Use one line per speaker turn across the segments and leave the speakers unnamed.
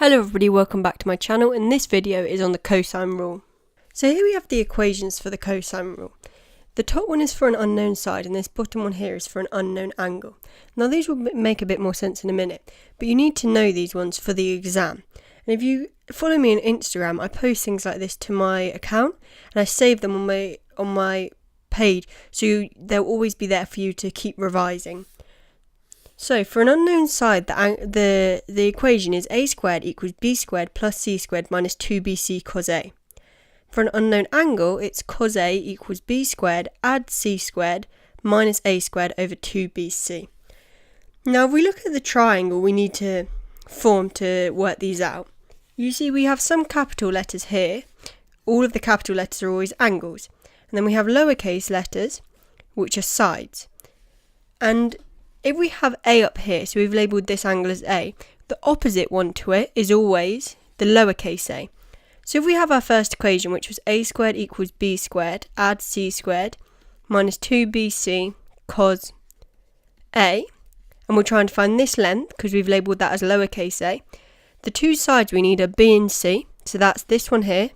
Hello everybody, welcome back to my channel, and this video is on the cosine rule. So here we have the equations for the cosine rule. The top one is for an unknown side and this bottom one here is for an unknown angle. Now these will make a bit more sense in a minute, but you need to know these ones for the exam. And if you follow me on Instagram, I post things like this to my account and I save them on my page, so they'll always be there for you to keep revising. So for an unknown side, the equation is a squared equals b squared plus c squared minus 2bc cos a. For an unknown angle, it's cos a equals b squared add c squared minus a squared over 2bc. Now if we look at the triangle we need to form to work these out, you see we have some capital letters here. All of the capital letters are always angles. And then we have lowercase letters, which are sides. And if we have A up here, so we've labelled this angle as A, the opposite one to it is always the lowercase a. So if we have our first equation, which was a squared equals b squared, add c squared, minus 2bc cos a, and we're trying to find this length, because we've labelled that as lowercase a, the two sides we need are b and c, so that's this one here,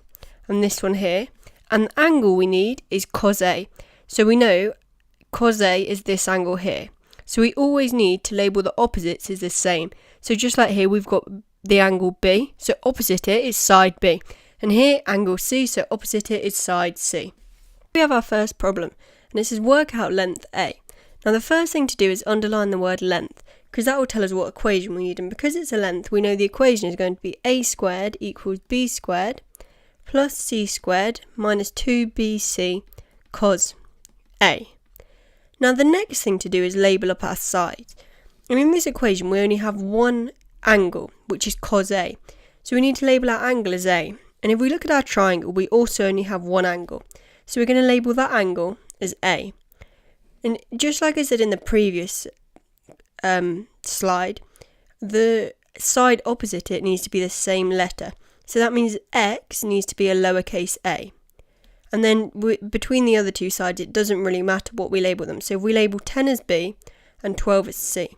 and this one here, and the angle we need is cos a. So we know cos a is this angle here. So we always need to label the opposites as the same. So just like here, we've got the angle B, so opposite it is side B. And here, angle C, so opposite it is side C. We have our first problem, and it says work out length A. Now the first thing to do is underline the word length, because that will tell us what equation we need. And because it's a length, we know the equation is going to be a squared equals b squared plus c squared minus 2bc cos a. Now the next thing to do is label up our sides. And in this equation we only have one angle, which is cos A. So we need to label our angle as A. And if we look at our triangle, we also only have one angle. So we're going to label that angle as A. And just like I said in the previous slide, the side opposite it needs to be the same letter. So that means X needs to be a lowercase a. And then between the other two sides, it doesn't really matter what we label them. So if we label 10 as B and 12 as C.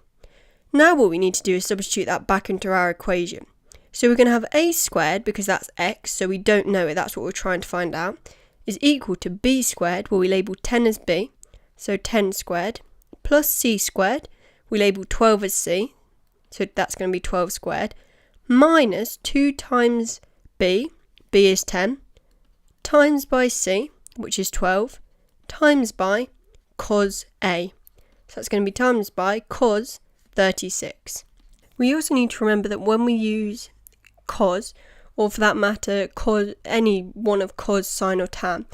Now what we need to do is substitute that back into our equation. So we're going to have a squared, because that's x, so we don't know it, that's what we're trying to find out, is equal to b squared, where we label 10 as B, so 10 squared, plus c squared, we label 12 as C, so that's going to be 12 squared, minus 2 times B is 10, times by c, which is 12, times by cos a. So that's going to be times by cos 36. We also need to remember that when we use cos, or for that matter cos, any one of cos, sine or tan,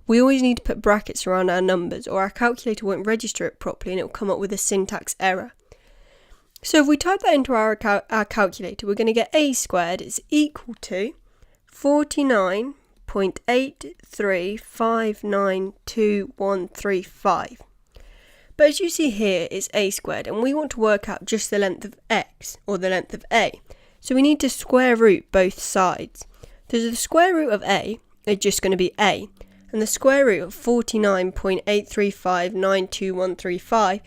we always need to put brackets around our numbers or our calculator won't register it properly and it will come up with a syntax error. So if we type that into our calculator, we're going to get a squared is equal to 49.83592135. But as you see here, it's a squared, and we want to work out just the length of x, or the length of a. So we need to square root both sides. So the square root of a is just going to be a, and the square root of 49.835922135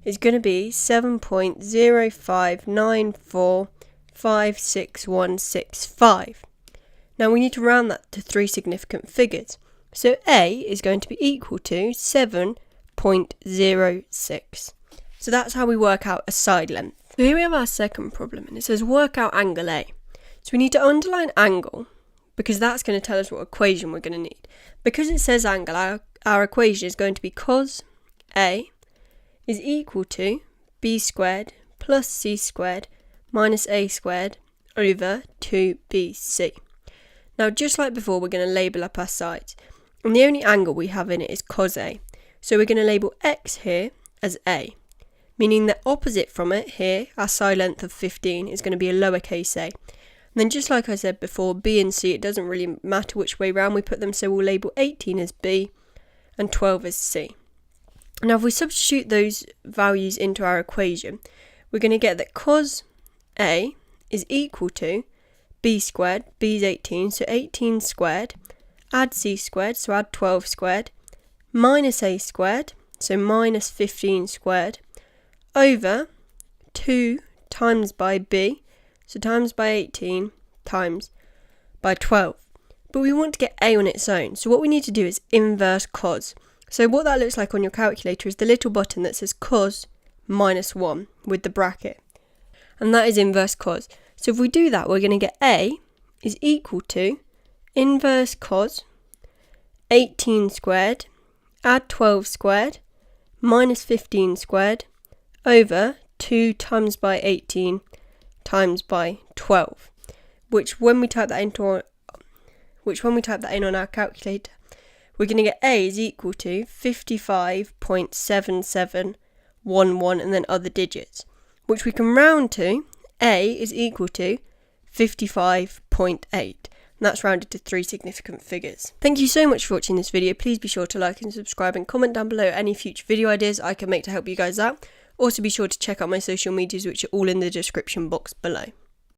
is going to be 7.059456165. Now we need to round that to three significant figures. So a is going to be equal to 7.06. So that's how we work out a side length. So here we have our second problem, and it says work out angle A. So we need to underline angle, because that's going to tell us what equation we're going to need. Because it says angle, our equation is going to be cos A is equal to b squared plus c squared minus a squared over 2bc. Now just like before, we're going to label up our sides, and the only angle we have in it is cos A. So we're going to label x here as A, meaning that opposite from it here, our side length of 15 is going to be a lowercase a. And then just like I said before, b and c, it doesn't really matter which way round we put them, so we'll label 18 as b and 12 as c. Now if we substitute those values into our equation, we're going to get that cos A is equal to b squared, b is 18, so 18 squared, add c squared, so add 12 squared, minus a squared, so minus 15 squared, over 2 times by b, so times by 18, times by 12. But we want to get a on its own, so what we need to do is inverse cos. So what that looks like on your calculator is the little button that says cos minus 1 with the bracket. And that is inverse cos. So if we do that, we're going to get a is equal to inverse cos 18 squared, add 12 squared, minus 15 squared, over 2 times by 18 times by 12. Which when we type that in on our calculator, we're going to get a is equal to 55.7711 and then other digits, which we can round to. A is equal to 55.8, and that's rounded to 3 significant figures. Thank you so much for watching this video. Please be sure to like and subscribe and comment down below any future video ideas I can make to help you guys out. Also be sure to check out my social medias, which are all in the description box below.